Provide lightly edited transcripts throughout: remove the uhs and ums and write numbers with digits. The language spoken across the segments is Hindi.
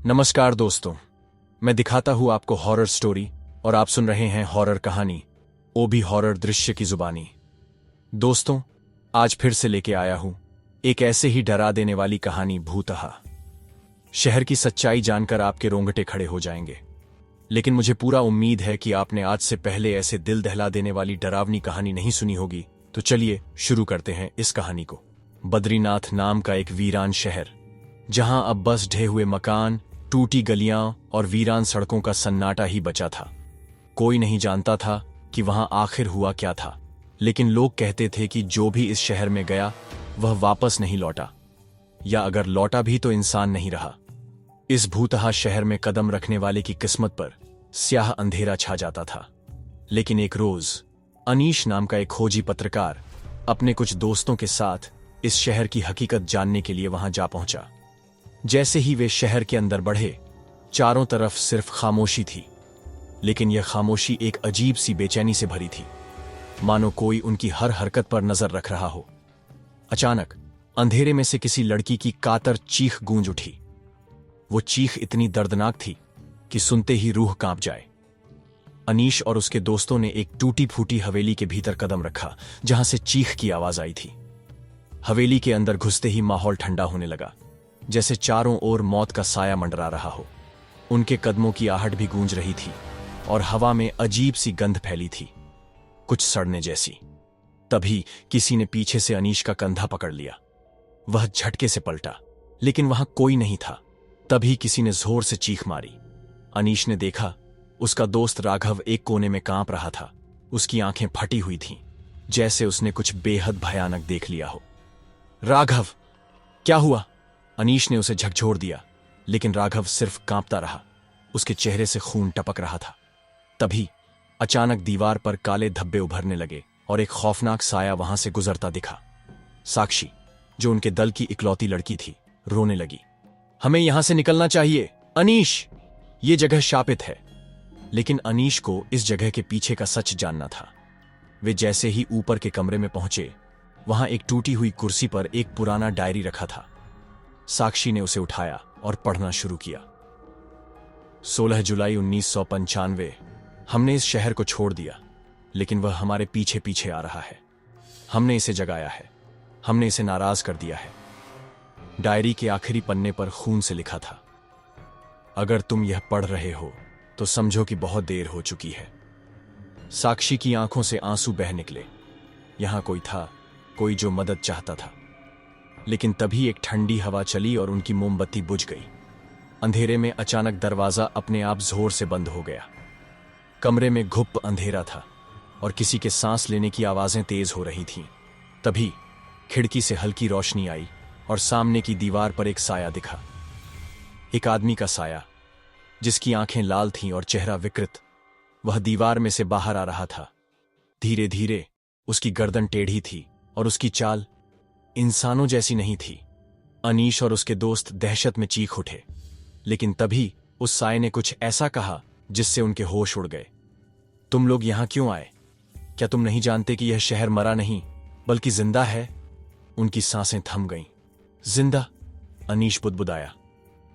नमस्कार दोस्तों, मैं दिखाता हूँ आपको हॉरर स्टोरी और आप सुन रहे हैं हॉरर कहानी, वो भी हॉरर दृश्य की जुबानी। दोस्तों, आज फिर से लेके आया हूँ एक ऐसे ही डरा देने वाली कहानी भूतहा। शहर की सच्चाई जानकर आपके रोंगटे खड़े हो जाएंगे, लेकिन मुझे पूरा उम्मीद है कि आपने आज से पहले ऐसे दिल दहला देने वाली डरावनी कहानी नहीं सुनी होगी। तो चलिए शुरू करते हैं इस कहानी को। बद्रीनाथ नाम का एक वीरान शहर, जहां अब बस ढहे हुए मकान, टूटी गलियां और वीरान सड़कों का सन्नाटा ही बचा था। कोई नहीं जानता था कि वहां आखिर हुआ क्या था, लेकिन लोग कहते थे कि जो भी इस शहर में गया वह वापस नहीं लौटा, या अगर लौटा भी तो इंसान नहीं रहा। इस भूतहा शहर में कदम रखने वाले की किस्मत पर स्याह अंधेरा छा जाता था। लेकिन एक रोज अनीश नाम का एक खोजी पत्रकार अपने कुछ दोस्तों के साथ इस शहर की हकीकत जानने के लिए वहां जा पहुंचा। जैसे ही वे शहर के अंदर बढ़े, चारों तरफ सिर्फ खामोशी थी, लेकिन यह खामोशी एक अजीब सी बेचैनी से भरी थी, मानो कोई उनकी हर हरकत पर नजर रख रहा हो। अचानक अंधेरे में से किसी लड़की की कातर चीख गूंज उठी। वो चीख इतनी दर्दनाक थी कि सुनते ही रूह कांप जाए। अनीश और उसके दोस्तों ने एक टूटी फूटी हवेली के भीतर कदम रखा, जहां से चीख की आवाज आई थी। हवेली के अंदर घुसते ही माहौल ठंडा होने लगा, जैसे चारों ओर मौत का साया मंडरा रहा हो। उनके कदमों की आहट भी गूंज रही थी और हवा में अजीब सी गंध फैली थी, कुछ सड़ने जैसी। तभी किसी ने पीछे से अनीश का कंधा पकड़ लिया। वह झटके से पलटा, लेकिन वहां कोई नहीं था। तभी किसी ने जोर से चीख मारी। अनीश ने देखा, उसका दोस्त राघव एक कोने में कांप रहा था। उसकी आंखें फटी हुई थीं, जैसे उसने कुछ बेहद भयानक देख लिया हो। राघव, क्या हुआ? अनीश ने उसे झकझोर दिया, लेकिन राघव सिर्फ कांपता रहा। उसके चेहरे से खून टपक रहा था। तभी अचानक दीवार पर काले धब्बे उभरने लगे और एक खौफनाक साया वहां से गुजरता दिखा। साक्षी, जो उनके दल की इकलौती लड़की थी, रोने लगी। हमें यहां से निकलना चाहिए अनीश, ये जगह शापित है। लेकिन अनीश को इस जगह के पीछे का सच जानना था। वे जैसे ही ऊपर के कमरे में पहुंचे, वहां एक टूटी हुई कुर्सी पर एक पुराना डायरी रखा था। साक्षी ने उसे उठाया और पढ़ना शुरू किया। 16 जुलाई 1995, हमने इस शहर को छोड़ दिया, लेकिन वह हमारे पीछे पीछे आ रहा है। हमने इसे जगाया है, हमने इसे नाराज कर दिया है। डायरी के आखिरी पन्ने पर खून से लिखा था, अगर तुम यह पढ़ रहे हो तो समझो कि बहुत देर हो चुकी है। साक्षी की आंखों से आंसू बह निकले। यहां कोई था, कोई जो मदद चाहता था। लेकिन तभी एक ठंडी हवा चली और उनकी मोमबत्ती बुझ गई। अंधेरे में अचानक दरवाजा अपने आप जोर से बंद हो गया। कमरे में घुप अंधेरा था और किसी के सांस लेने की आवाजें तेज हो रही थीं। तभी खिड़की से हल्की रोशनी आई और सामने की दीवार पर एक साया दिखा। एक आदमी का साया, जिसकी आंखें लाल थीं और चेहरा विकृत। वह दीवार में से बाहर आ रहा था। धीरे धीरे उसकी गर्दन टेढ़ी थी और उसकी चाल इंसानों जैसी नहीं थी। अनीश और उसके दोस्त दहशत में चीख उठे, लेकिन तभी उस साये ने कुछ ऐसा कहा जिससे उनके होश उड़ गए। तुम लोग यहां क्यों आए? क्या तुम नहीं जानते कि यह शहर मरा नहीं बल्कि जिंदा है? उनकी सांसें थम गईं। जिंदा? अनीश बुदबुदाया,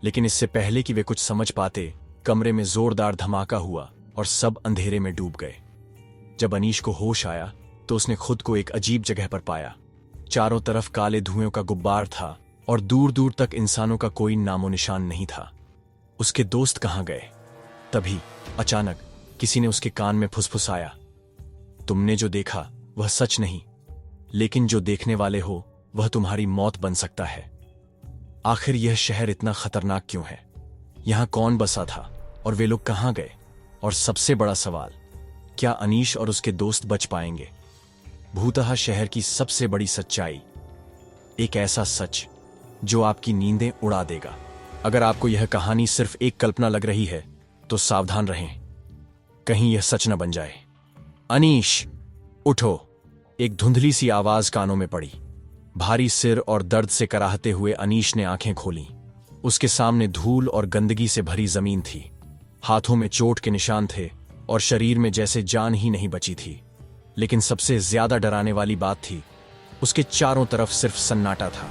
लेकिन इससे पहले कि वे कुछ समझ पाते, कमरे में जोरदार धमाका हुआ और सब अंधेरे में डूब गए। जब अनीश को होश आया तो उसने खुद को एक अजीब जगह पर पाया। चारों तरफ काले धुएं का गुब्बार था और दूर दूर तक इंसानों का कोई नामो निशान नहीं था। उसके दोस्त कहां गए? तभी अचानक किसी ने उसके कान में फुसफुसाया, तुमने जो देखा वह सच नहीं, लेकिन जो देखने वाले हो वह तुम्हारी मौत बन सकता है। आखिर यह शहर इतना खतरनाक क्यों है? यहां कौन बसा था और वे लोग कहां गए? और सबसे बड़ा सवाल, क्या अनीश और उसके दोस्त बच पाएंगे? भूतहा शहर की सबसे बड़ी सच्चाई, एक ऐसा सच जो आपकी नींदें उड़ा देगा। अगर आपको यह कहानी सिर्फ एक कल्पना लग रही है तो सावधान रहें, कहीं यह सच न बन जाए। अनीश, उठो! एक धुंधली सी आवाज कानों में पड़ी। भारी सिर और दर्द से कराहते हुए अनीश ने आंखें खोलीं। उसके सामने धूल और गंदगी से भरी जमीन थी। हाथों में चोट के निशान थे और शरीर में जैसे जान ही नहीं बची थी। लेकिन सबसे ज्यादा डराने वाली बात थी, उसके चारों तरफ सिर्फ सन्नाटा था।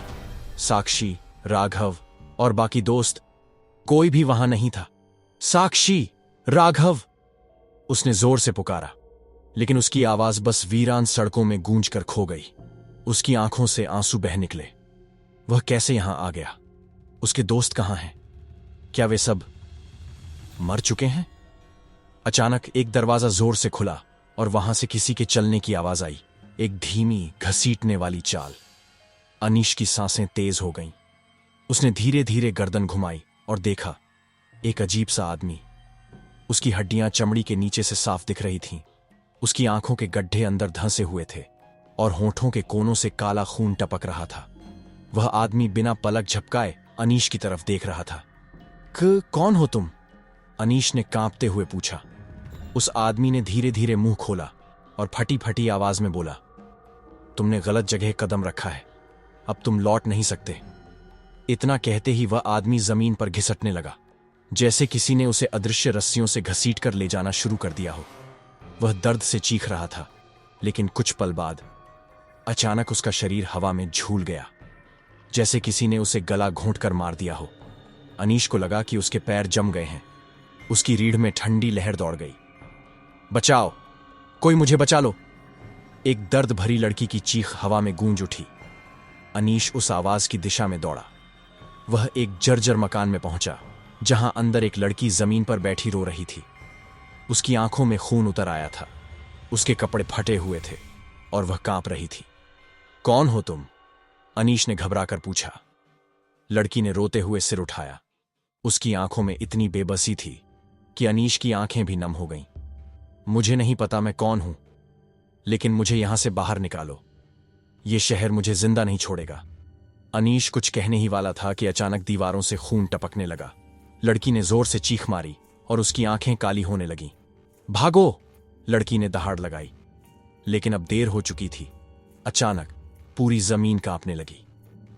साक्षी, राघव और बाकी दोस्त कोई भी वहां नहीं था। साक्षी, राघव, उसने जोर से पुकारा, लेकिन उसकी आवाज बस वीरान सड़कों में गूंज कर खो गई। उसकी आंखों से आंसू बह निकले। वह कैसे यहां आ गया? उसके दोस्त कहां हैं? क्या वे सब मर चुके हैं? अचानक एक दरवाजा जोर से खुला और वहां से किसी के चलने की आवाज आई, एक धीमी घसीटने वाली चाल। अनीश की सांसें तेज हो गईं। उसने धीरे धीरे गर्दन घुमाई और देखा, एक अजीब सा आदमी। उसकी हड्डियां चमड़ी के नीचे से साफ दिख रही थीं। उसकी आंखों के गड्ढे अंदर धंसे हुए थे और होठों के कोनों से काला खून टपक रहा था। वह आदमी बिना पलक झपकाए अनीश की तरफ देख रहा था। कौन हो तुम? अनीश ने कांपते हुए पूछा। उस आदमी ने धीरे धीरे मुंह खोला और फटी फटी आवाज में बोला, तुमने गलत जगह कदम रखा है, अब तुम लौट नहीं सकते। इतना कहते ही वह आदमी जमीन पर घिसटने लगा, जैसे किसी ने उसे अदृश्य रस्सियों से घसीट कर ले जाना शुरू कर दिया हो। वह दर्द से चीख रहा था, लेकिन कुछ पल बाद अचानक उसका शरीर हवा में झूल गया, जैसे किसी ने उसे गला घोंट कर मार दिया हो। अनीश को लगा कि उसके पैर जम गए हैं। उसकी रीढ़ में ठंडी लहर दौड़ गई। बचाओ, कोई मुझे बचा लो! एक दर्द भरी लड़की की चीख हवा में गूंज उठी। अनीश उस आवाज की दिशा में दौड़ा। वह एक जर्जर मकान में पहुंचा, जहां अंदर एक लड़की जमीन पर बैठी रो रही थी। उसकी आंखों में खून उतर आया था, उसके कपड़े फटे हुए थे और वह कांप रही थी। कौन हो तुम? अनीश ने घबराकर पूछा। लड़की ने रोते हुए सिर उठाया। उसकी आंखों में इतनी बेबसी थी कि अनीश की आंखें भी नम हो गईं। मुझे नहीं पता मैं कौन हूं, लेकिन मुझे यहां से बाहर निकालो। ये शहर मुझे जिंदा नहीं छोड़ेगा। अनीश कुछ कहने ही वाला था कि अचानक दीवारों से खून टपकने लगा। लड़की ने जोर से चीख मारी और उसकी आंखें काली होने लगीं। भागो! लड़की ने दहाड़ लगाई, लेकिन अब देर हो चुकी थी। अचानक पूरी जमीन कांपने लगी।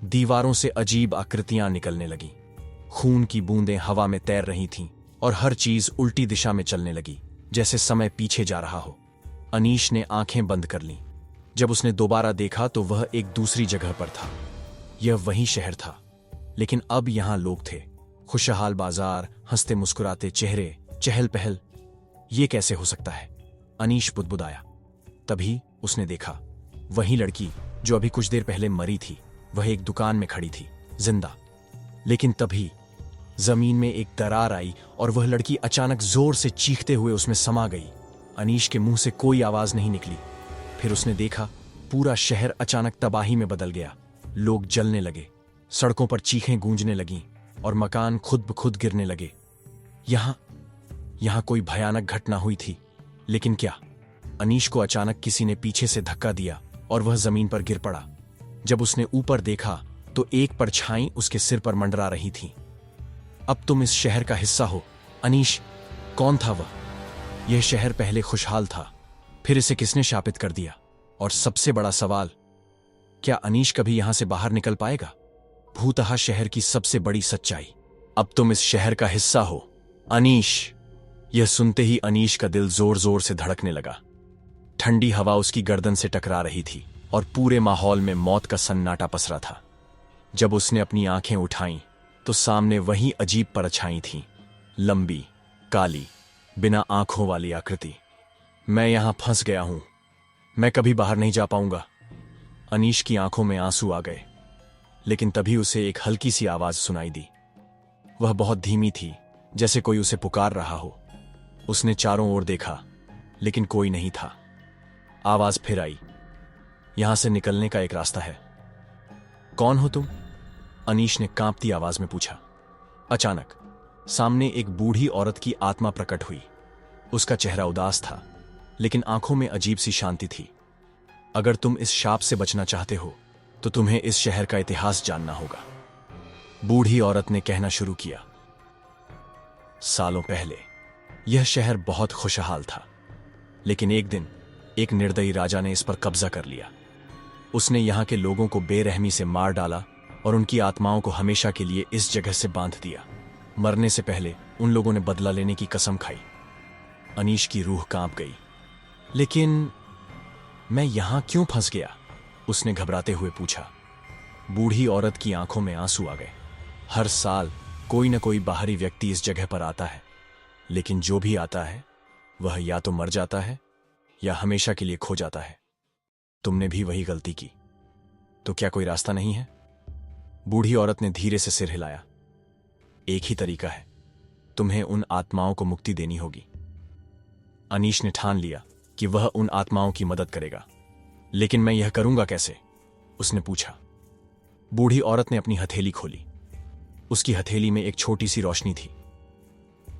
दीवारों से अजीब आकृतियां निकलने लगीं। खून की बूंदें हवा में तैर रही थीं और हर चीज उल्टी दिशा में चलने लगी, जैसे समय पीछे जा रहा हो। अनीश ने आंखें बंद कर लीं। जब उसने दोबारा देखा तो वह एक दूसरी जगह पर था। यह वही शहर था, लेकिन अब यहां लोग थे। खुशहाल बाजार, हंसते मुस्कुराते चेहरे, चहल पहल। यह कैसे हो सकता है? अनीश बुदबुदाया। तभी उसने देखा, वही लड़की जो अभी कुछ देर पहले मरी थी, वह एक दुकान में खड़ी थी, जिंदा। लेकिन तभी जमीन में एक दरार आई और वह लड़की अचानक जोर से चीखते हुए उसमें समा गई। अनीश के मुंह से कोई आवाज नहीं निकली। फिर उसने देखा, पूरा शहर अचानक तबाही में बदल गया। लोग जलने लगे, सड़कों पर चीखें गूंजने लगीं और मकान खुद ब खुद गिरने लगे। यहां कोई भयानक घटना हुई थी, लेकिन क्या? अनीश को अचानक किसी ने पीछे से धक्का दिया और वह जमीन पर गिर पड़ा। जब उसने ऊपर देखा तो एक परछाई उसके सिर पर मंडरा रही थी। अब तुम इस शहर का हिस्सा हो। अनीश, कौन था वह? यह शहर पहले खुशहाल था, फिर इसे किसने शापित कर दिया? और सबसे बड़ा सवाल, क्या अनीश कभी यहां से बाहर निकल पाएगा? भूतहा शहर की सबसे बड़ी सच्चाई, अब तुम इस शहर का हिस्सा हो, अनीश। यह सुनते ही अनीश का दिल जोर जोर से धड़कने लगा। ठंडी हवा उसकी गर्दन से टकरा रही थी और पूरे माहौल में मौत का सन्नाटा पसरा था। जब उसने अपनी आंखें उठाईं तो सामने वही अजीब परछाई थी, लंबी, काली, बिना आंखों वाली आकृति। मैं यहां फंस गया हूं, मैं कभी बाहर नहीं जा पाऊंगा। अनीश की आंखों में आंसू आ गए, लेकिन तभी उसे एक हल्की सी आवाज सुनाई दी। वह बहुत धीमी थी, जैसे कोई उसे पुकार रहा हो। उसने चारों ओर देखा, लेकिन कोई नहीं था। आवाज फिर आई, यहां से निकलने का एक रास्ता है। कौन हो तुम? अनीश ने कांपती आवाज में पूछा। अचानक सामने एक बूढ़ी औरत की आत्मा प्रकट हुई। उसका चेहरा उदास था, लेकिन आंखों में अजीब सी शांति थी। अगर तुम इस शाप से बचना चाहते हो तो तुम्हें इस शहर का इतिहास जानना होगा, बूढ़ी औरत ने कहना शुरू किया। सालों पहले यह शहर बहुत खुशहाल था, लेकिन एक दिन एक निर्दयी राजा ने इस पर कब्जा कर लिया। उसने यहां के लोगों को बेरहमी से मार डाला और उनकी आत्माओं को हमेशा के लिए इस जगह से बांध दिया। मरने से पहले उन लोगों ने बदला लेने की कसम खाई। अनीश की रूह कांप गई। लेकिन मैं यहां क्यों फंस गया? उसने घबराते हुए पूछा। बूढ़ी औरत की आंखों में आंसू आ गए। हर साल कोई न कोई बाहरी व्यक्ति इस जगह पर आता है, लेकिन जो भी आता है वह या तो मर जाता है या हमेशा के लिए खो जाता है। तुमने भी वही गलती की, तो क्या कोई रास्ता नहीं है? बूढ़ी औरत ने धीरे से सिर हिलाया। एक ही तरीका है, तुम्हें उन आत्माओं को मुक्ति देनी होगी। अनीश ने ठान लिया कि वह उन आत्माओं की मदद करेगा। लेकिन मैं यह करूंगा कैसे? उसने पूछा। बूढ़ी औरत ने अपनी हथेली खोली। उसकी हथेली में एक छोटी सी रोशनी थी।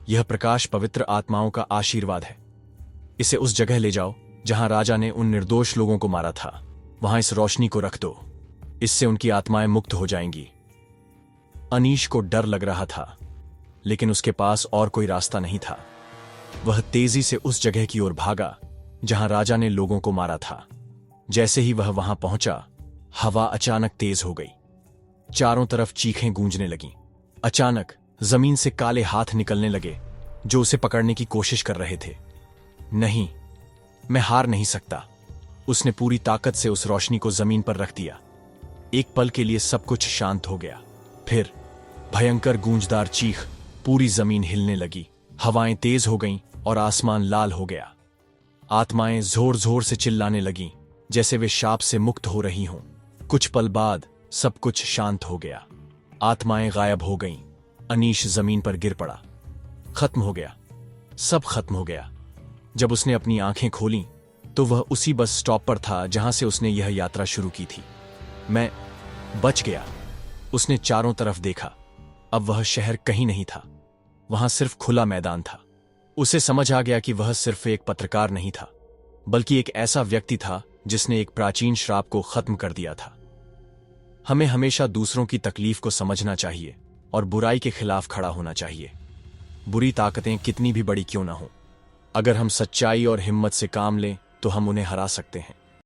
यह प्रकाश पवित्र आत्माओं का आशीर्वाद है। इसे उस जगह ले जाओ जहां राजा ने उन निर्दोष लोगों को मारा था। वहां इस रोशनी को रख दो। इससे उनकी आत्माएं मुक्त हो जाएंगी। अनीश को डर लग रहा था, लेकिन उसके पास और कोई रास्ता नहीं था। वह तेजी से उस जगह की ओर भागा जहां राजा ने लोगों को मारा था। जैसे ही वह वहां पहुंचा, हवा अचानक तेज हो गई। चारों तरफ चीखें गूंजने लगीं। अचानक जमीन से काले हाथ निकलने लगे जो उसे पकड़ने की कोशिश कर रहे थे। नहीं, मैं हार नहीं सकता। उसने पूरी ताकत से उस रोशनी को जमीन पर रख दिया। एक पल के लिए सब कुछ शांत हो गया। फिर भयंकर गूंजदार चीख, पूरी जमीन हिलने लगी। हवाएं तेज हो गईं और आसमान लाल हो गया। आत्माएं जोर जोर से चिल्लाने लगीं, जैसे वे शाप से मुक्त हो रही हों। कुछ पल बाद सब कुछ शांत हो गया। आत्माएं गायब हो गईं। अनीश जमीन पर गिर पड़ा। खत्म हो गया, सब खत्म हो गया। जब उसने अपनी आंखें खोलीं, तो वह उसी बस स्टॉप पर था जहां से उसने यह यात्रा शुरू की थी। मैं बच गया। उसने चारों तरफ देखा। अब वह शहर कहीं नहीं था। वहां सिर्फ खुला मैदान था। उसे समझ आ गया कि वह सिर्फ एक पत्रकार नहीं था, बल्कि एक ऐसा व्यक्ति था जिसने एक प्राचीन श्राप को खत्म कर दिया था। हमें हमेशा दूसरों की तकलीफ को समझना चाहिए और बुराई के खिलाफ खड़ा होना चाहिए। बुरी ताकतें कितनी भी बड़ी क्यों ना हो, अगर हम सच्चाई और हिम्मत से काम लें तो हम उन्हें हरा सकते हैं।